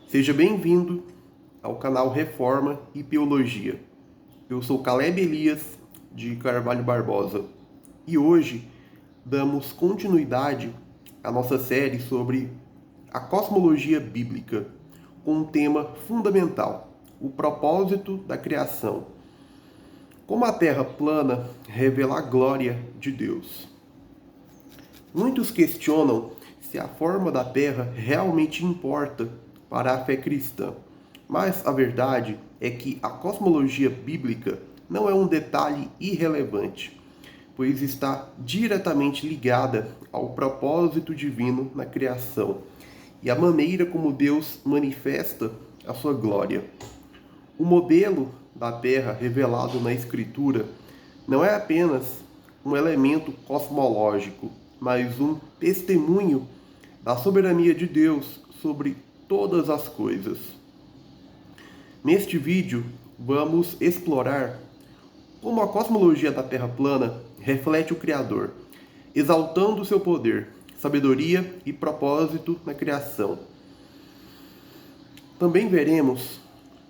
Seja bem-vindo ao canal Reforma e Teologia. Eu sou Caleb Elias de Carvalho Barbosa e hoje damos continuidade à nossa série sobre a cosmologia bíblica com um tema fundamental: o propósito da criação. Como a Terra plana revela a glória de Deus. Muitos questionam se a forma da Terra realmente importa para a fé cristã, mas a verdade é que a cosmologia bíblica não é um detalhe irrelevante, pois está diretamente ligada ao propósito divino na criação e à maneira como Deus manifesta a sua glória. O modelo da Terra revelado na Escritura não é apenas um elemento cosmológico, mas um testemunho da soberania de Deus sobre todas as coisas. Neste vídeo, vamos explorar como a cosmologia da Terra plana reflete o Criador, exaltando seu poder, sabedoria e propósito na criação. Também veremos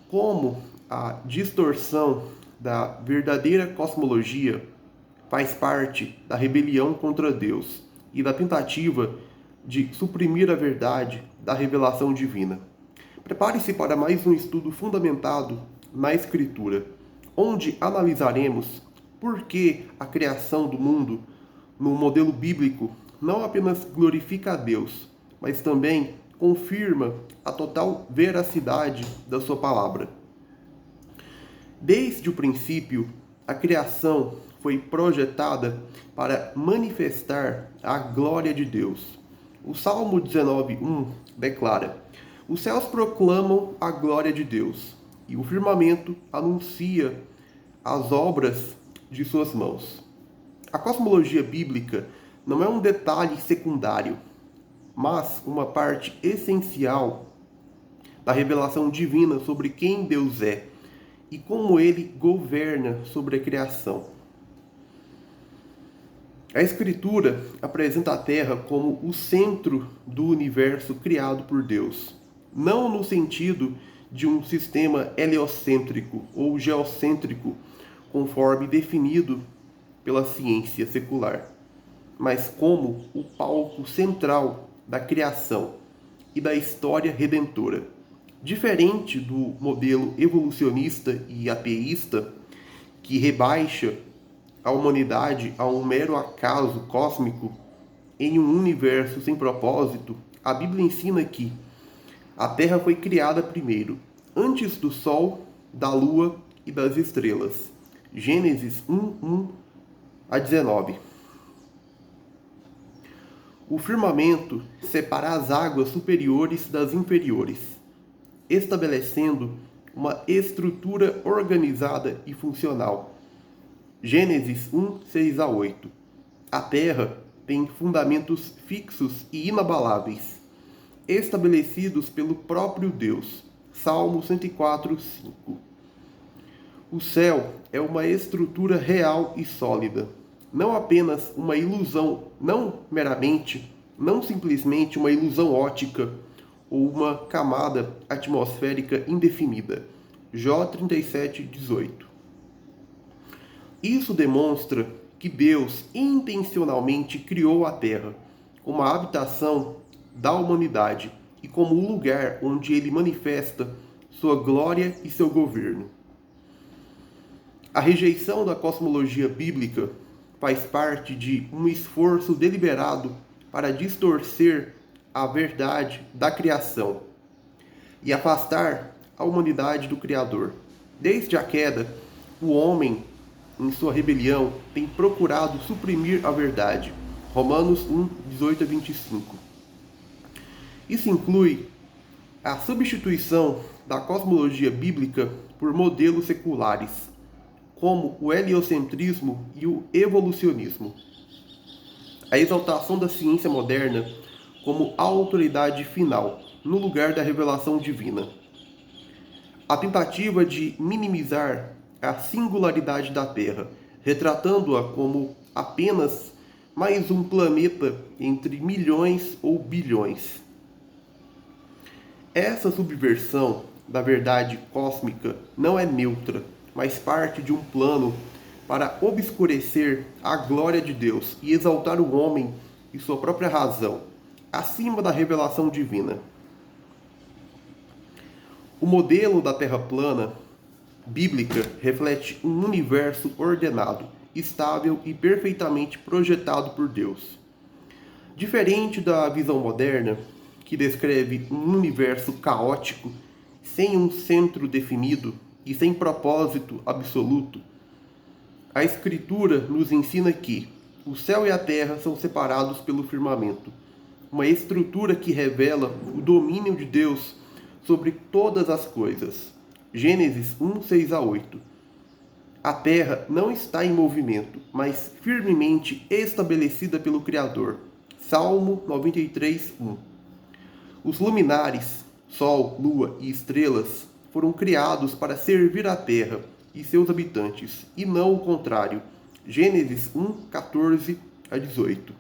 como a distorção da verdadeira cosmologia faz parte da rebelião contra Deus e da tentativa de suprimir a verdade da revelação divina. Prepare-se para mais um estudo fundamentado na Escritura, onde analisaremos por que a criação do mundo, no modelo bíblico, não apenas glorifica a Deus, mas também confirma a total veracidade da sua palavra. Desde o princípio, a criação foi projetada para manifestar a glória de Deus. O Salmo 19:1 declara: "Os céus proclamam a glória de Deus, e o firmamento anuncia as obras de suas mãos." A cosmologia bíblica não é um detalhe secundário, mas uma parte essencial da revelação divina sobre quem Deus é e como ele governa sobre a criação. A Escritura apresenta a Terra como o centro do universo criado por Deus, não no sentido de um sistema heliocêntrico ou geocêntrico, conforme definido pela ciência secular, mas como o palco central da criação e da história redentora. Diferente do modelo evolucionista e ateísta, que rebaixa a humanidade a um mero acaso cósmico em um universo sem propósito, a Bíblia ensina que a Terra foi criada primeiro, antes do Sol, da Lua e das estrelas. Gênesis 1:1-19. O firmamento separa as águas superiores das inferiores, estabelecendo uma estrutura organizada e funcional. Gênesis 1:6-8. A Terra tem fundamentos fixos e inabaláveis, estabelecidos pelo próprio Deus. Salmo 104:5. O céu é uma estrutura real e sólida, não apenas uma ilusão, não simplesmente uma ilusão óptica ou uma camada atmosférica indefinida. Jó 37:18. Isso demonstra que Deus intencionalmente criou a Terra como a habitação da humanidade e como o lugar onde ele manifesta sua glória e seu governo. A rejeição da cosmologia bíblica faz parte de um esforço deliberado para distorcer a verdade da criação e afastar a humanidade do Criador. Desde a queda, o homem, em sua rebelião, tem procurado suprimir a verdade. Romanos 1:18-25. Isso inclui a substituição da cosmologia bíblica por modelos seculares, como o heliocentrismo e o evolucionismo. A exaltação da ciência moderna como autoridade final, no lugar da revelação divina. A tentativa de minimizar a singularidade da Terra, retratando-a como apenas mais um planeta entre milhões ou bilhões. Essa subversão da verdade cósmica não é neutra, mas parte de um plano para obscurecer a glória de Deus e exaltar o homem e sua própria razão, acima da revelação divina. O modelo da Terra plana bíblica reflete um universo ordenado, estável e perfeitamente projetado por Deus. Diferente da visão moderna, que descreve um universo caótico, sem um centro definido e sem propósito absoluto, a Escritura nos ensina que o céu e a terra são separados pelo firmamento, uma estrutura que revela o domínio de Deus sobre todas as coisas. Gênesis 1, 6 a 8. A terra não está em movimento, mas firmemente estabelecida pelo Criador. Salmo 93, 1. Os luminares, Sol, Lua e estrelas, foram criados para servir a terra e seus habitantes, e não o contrário. Gênesis 1, 14 a 18.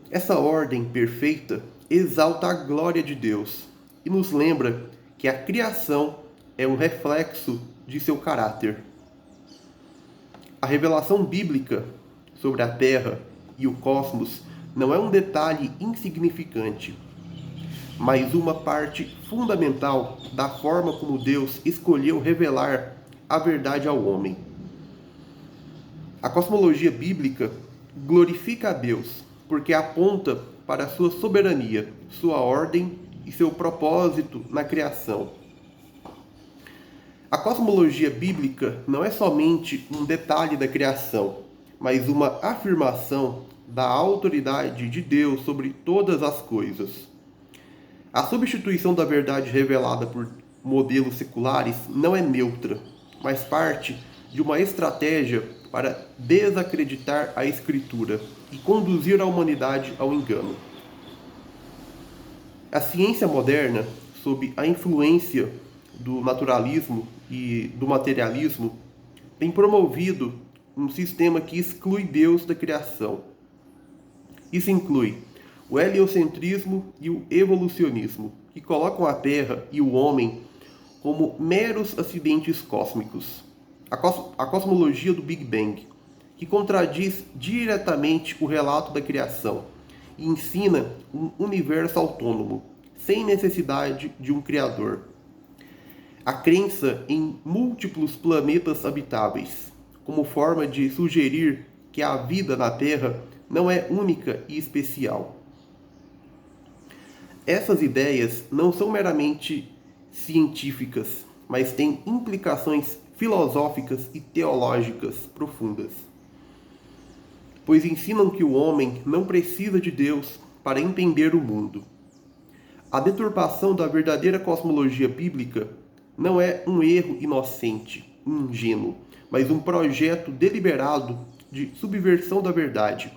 Essa ordem perfeita exalta a glória de Deus e nos lembra que a criação é um reflexo de seu caráter. A revelação bíblica sobre a Terra e o cosmos não é um detalhe insignificante, mas uma parte fundamental da forma como Deus escolheu revelar a verdade ao homem. A cosmologia bíblica glorifica a Deus porque aponta para a sua soberania, sua ordem e seu propósito na criação. A cosmologia bíblica não é somente um detalhe da criação, mas uma afirmação da autoridade de Deus sobre todas as coisas. A substituição da verdade revelada por modelos seculares não é neutra, mas parte de uma estratégia para desacreditar a Escritura e conduzir a humanidade ao engano. A ciência moderna, sob a influência do naturalismo e do materialismo, tem promovido um sistema que exclui Deus da criação. Isso inclui o heliocentrismo e o evolucionismo, que colocam a Terra e o homem como meros acidentes cósmicos. A cosmologia do Big Bang, que contradiz diretamente o relato da criação e ensina um universo autônomo, sem necessidade de um criador. A crença em múltiplos planetas habitáveis, como forma de sugerir que a vida na Terra não é única e especial. Essas ideias não são meramente científicas, mas têm implicações filosóficas e teológicas profundas, pois ensinam que o homem não precisa de Deus para entender o mundo. A deturpação da verdadeira cosmologia bíblica não é um erro inocente, ingênuo, mas um projeto deliberado de subversão da verdade.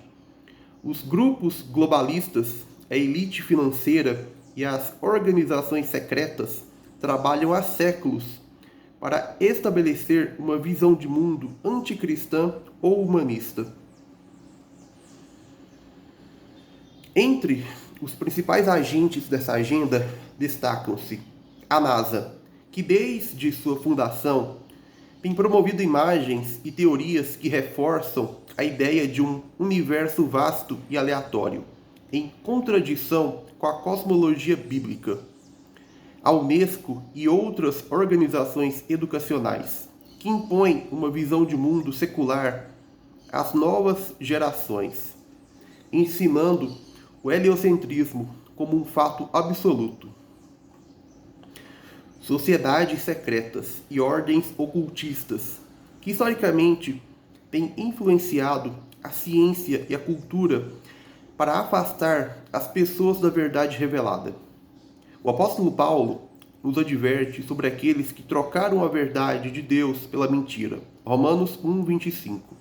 Os grupos globalistas, a elite financeira e as organizações secretas trabalham há séculos para estabelecer uma visão de mundo anticristã ou humanista. Entre os principais agentes dessa agenda destacam-se a NASA, que desde sua fundação tem promovido imagens e teorias que reforçam a ideia de um universo vasto e aleatório, em contradição com a cosmologia bíblica. A Unesco e outras organizações educacionais, que impõem uma visão de mundo secular às novas gerações, ensinando o heliocentrismo como um fato absoluto. Sociedades secretas e ordens ocultistas, que historicamente têm influenciado a ciência e a cultura para afastar as pessoas da verdade revelada. O apóstolo Paulo nos adverte sobre aqueles que trocaram a verdade de Deus pela mentira. Romanos 1, 25.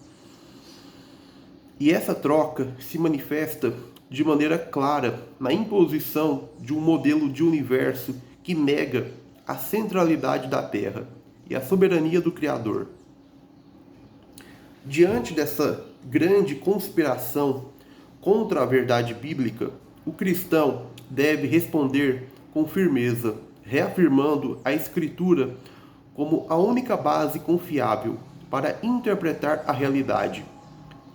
E essa troca se manifesta de maneira clara na imposição de um modelo de universo que nega a centralidade da Terra e a soberania do Criador. Diante dessa grande conspiração contra a verdade bíblica, O cristão deve responder com firmeza, reafirmando a Escritura como a única base confiável para interpretar a realidade.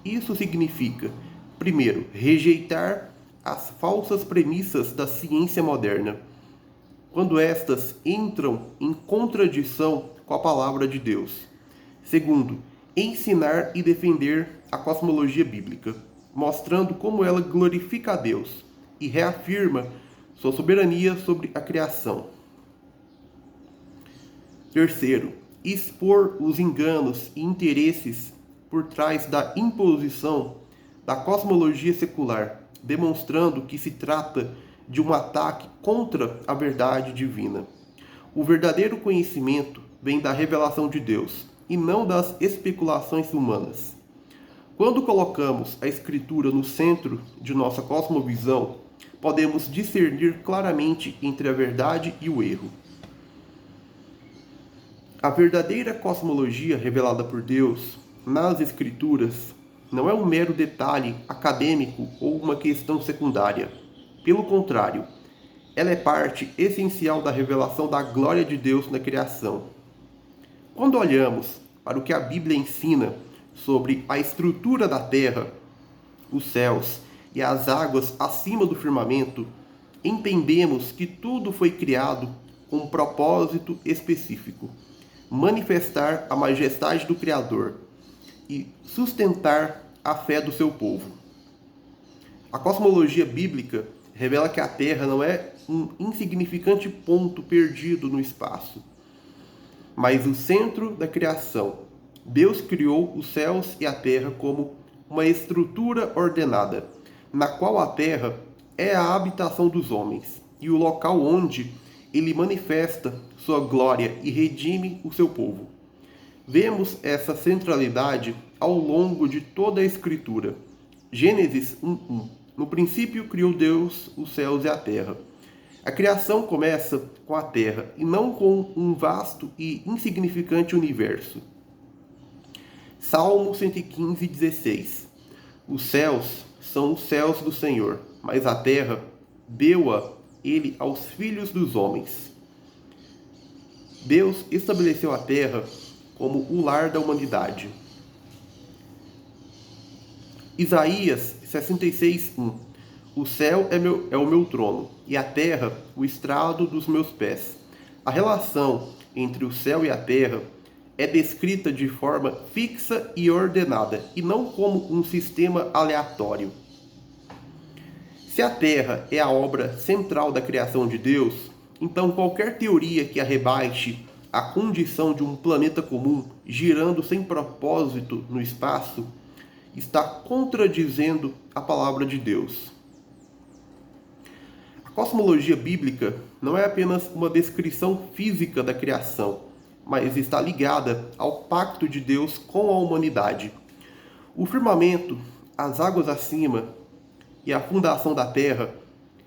Isso significa, primeiro, rejeitar as falsas premissas da ciência moderna, quando estas entram em contradição com a palavra de Deus. Segundo, ensinar e defender a cosmologia bíblica, mostrando como ela glorifica a Deus e reafirma sua soberania sobre a criação. Terceiro, expor os enganos e interesses por trás da imposição da cosmologia secular, demonstrando que se trata de um ataque contra a verdade divina. O verdadeiro conhecimento vem da revelação de Deus e não das especulações humanas. Quando colocamos a Escritura no centro de nossa cosmovisão, podemos discernir claramente entre a verdade e o erro. A verdadeira cosmologia revelada por Deus nas Escrituras não é um mero detalhe acadêmico ou uma questão secundária. Pelo contrário, ela é parte essencial da revelação da glória de Deus na criação. Quando olhamos para o que a Bíblia ensina sobre a estrutura da terra, os céus e as águas acima do firmamento, entendemos que tudo foi criado com um propósito específico: manifestar a majestade do Criador e sustentar a fé do seu povo. A cosmologia bíblica revela que a Terra não é um insignificante ponto perdido no espaço, mas o centro da criação. Deus criou os céus e a terra como uma estrutura ordenada, na qual a terra é a habitação dos homens e o local onde ele manifesta sua glória e redime o seu povo. Vemos essa centralidade ao longo de toda a Escritura. Gênesis 1:1. No princípio criou Deus os céus e a terra. A criação começa com a terra e não com um vasto e insignificante universo. Salmo 115:16. Os céus são os céus do Senhor, mas a terra deu-a ele aos filhos dos homens. Deus estabeleceu a terra como o lar da humanidade. Isaías 66:1. O céu é o meu trono, e a terra o estrado dos meus pés. A relação entre o céu e a terra é descrita de forma fixa e ordenada, e não como um sistema aleatório. Se a Terra é a obra central da criação de Deus, então qualquer teoria que a rebaixe à condição de um planeta comum girando sem propósito no espaço está contradizendo a palavra de Deus. A cosmologia bíblica não é apenas uma descrição física da criação, mas está ligada ao pacto de Deus com a humanidade. O firmamento, as águas acima e a fundação da Terra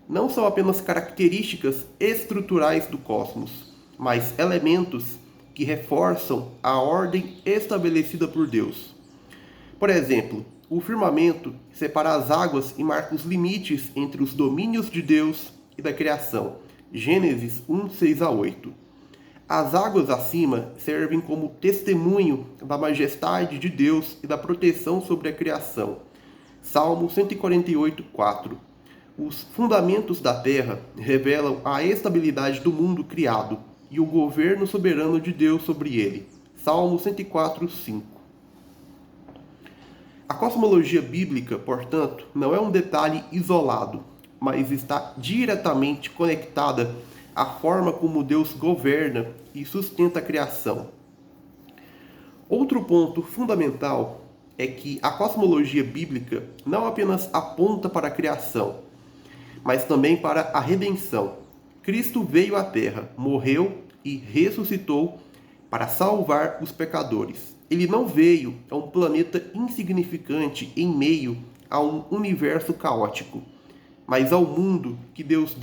não são apenas características estruturais do cosmos, mas elementos que reforçam a ordem estabelecida por Deus. Por exemplo, o firmamento separa as águas e marca os limites entre os domínios de Deus e da criação. Gênesis 1:6-8. As águas acima servem como testemunho da majestade de Deus e da proteção sobre a criação. Salmo 148:4. Os fundamentos da terra revelam a estabilidade do mundo criado e o governo soberano de Deus sobre ele. Salmo 104:5. A cosmologia bíblica, portanto, não é um detalhe isolado, mas está diretamente conectada à forma como Deus governa e sustenta a criação. Outro ponto fundamental é que a cosmologia bíblica não apenas aponta para a criação, mas também para a redenção. Cristo veio à Terra, morreu e ressuscitou para salvar os pecadores. Ele não veio a um planeta insignificante em meio a um universo caótico, mas ao mundo que Deus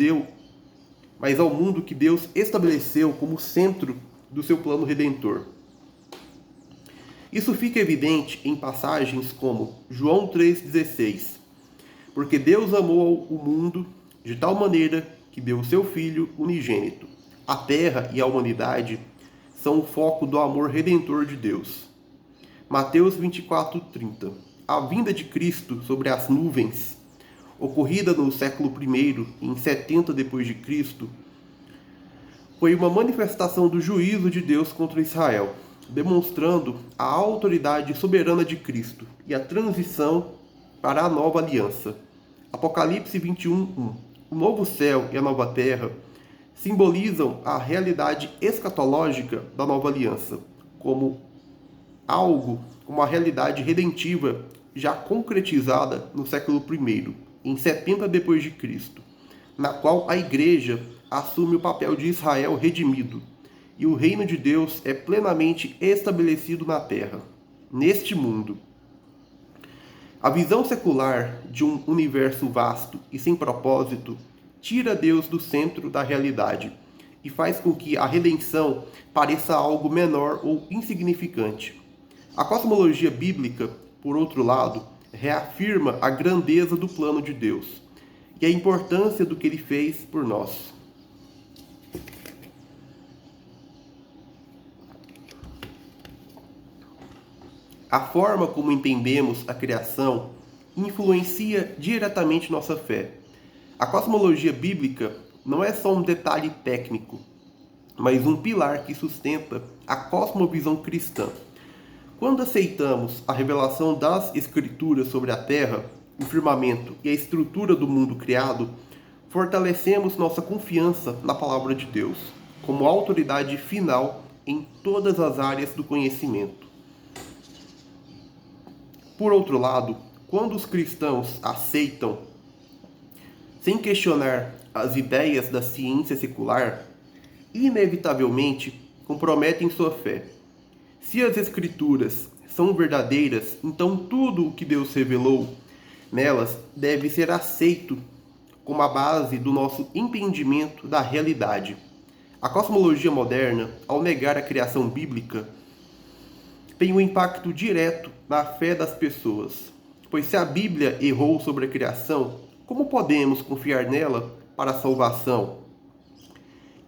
estabeleceu como centro do seu plano redentor. Isso fica evidente em passagens como João 3,16. Porque Deus amou o mundo de tal maneira que deu o seu Filho unigênito. A terra e a humanidade são o foco do amor redentor de Deus. Mateus 24:30. A vinda de Cristo sobre as nuvens, ocorrida no século I, em 70 d.C., foi uma manifestação do juízo de Deus contra Israel, demonstrando a autoridade soberana de Cristo e a transição para a nova aliança. Apocalipse 21:1. O novo céu e a nova terra simbolizam a realidade escatológica da nova aliança, como uma realidade redentiva já concretizada no século I, em 70 d.C., na qual a Igreja assume o papel de Israel redimido, e o reino de Deus é plenamente estabelecido na terra, neste mundo. A visão secular de um universo vasto e sem propósito tira Deus do centro da realidade e faz com que a redenção pareça algo menor ou insignificante. A cosmologia bíblica, por outro lado, reafirma a grandeza do plano de Deus e a importância do que ele fez por nós. A forma como entendemos a criação influencia diretamente nossa fé. A cosmologia bíblica não é só um detalhe técnico, mas um pilar que sustenta a cosmovisão cristã. Quando aceitamos a revelação das Escrituras sobre a Terra, o firmamento e a estrutura do mundo criado, fortalecemos nossa confiança na Palavra de Deus, como autoridade final em todas as áreas do conhecimento. Por outro lado, quando os cristãos aceitam, sem questionar, as ideias da ciência secular, inevitavelmente comprometem sua fé. Se as Escrituras são verdadeiras, então tudo o que Deus revelou nelas deve ser aceito como a base do nosso entendimento da realidade. A cosmologia moderna, ao negar a criação bíblica, tem um impacto direto na fé das pessoas. Pois se a Bíblia errou sobre a criação, como podemos confiar nela para a salvação?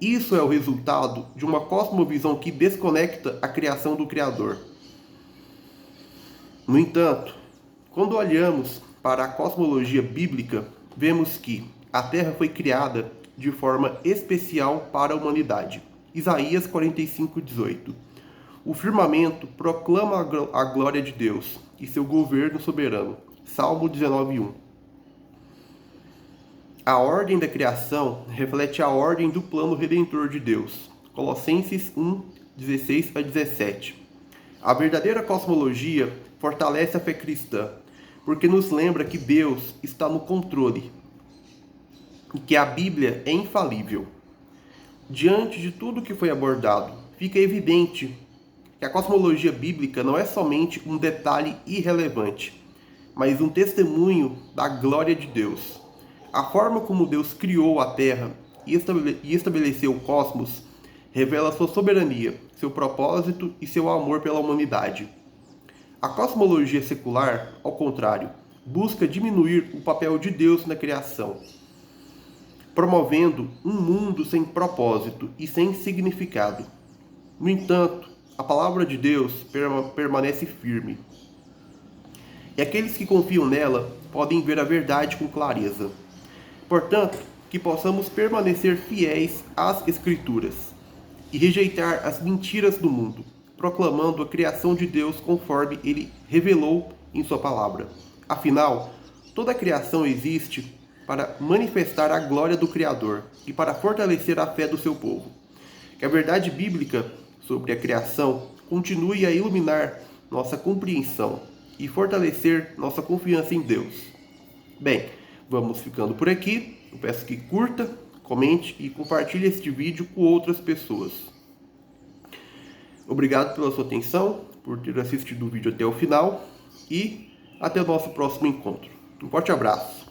Isso é o resultado de uma cosmovisão que desconecta a criação do Criador. No entanto, quando olhamos para a cosmologia bíblica, vemos que a Terra foi criada de forma especial para a humanidade. Isaías 45:18. O firmamento proclama a glória de Deus e seu governo soberano. Salmo 19:1. A ordem da criação reflete a ordem do plano redentor de Deus. Colossenses 1:16-17. A verdadeira cosmologia fortalece a fé cristã, porque nos lembra que Deus está no controle e que a Bíblia é infalível. Diante de tudo que foi abordado, fica evidente que a cosmologia bíblica não é somente um detalhe irrelevante, mas um testemunho da glória de Deus. A forma como Deus criou a Terra e estabeleceu o cosmos revela sua soberania, seu propósito e seu amor pela humanidade. A cosmologia secular, ao contrário, busca diminuir o papel de Deus na criação, promovendo um mundo sem propósito e sem significado. No entanto, a palavra de Deus permanece firme. E aqueles que confiam nela podem ver a verdade com clareza. Portanto, que possamos permanecer fiéis às Escrituras e rejeitar as mentiras do mundo, proclamando a criação de Deus conforme ele revelou em sua palavra. Afinal, toda a criação existe para manifestar a glória do Criador e para fortalecer a fé do seu povo. Que a verdade bíblica sobre a criação continue a iluminar nossa compreensão e fortalecer nossa confiança em Deus. Bem, vamos ficando por aqui. Eu peço que curta, comente e compartilhe este vídeo com outras pessoas. Obrigado pela sua atenção, por ter assistido o vídeo até o final e até o nosso próximo encontro. Um forte abraço.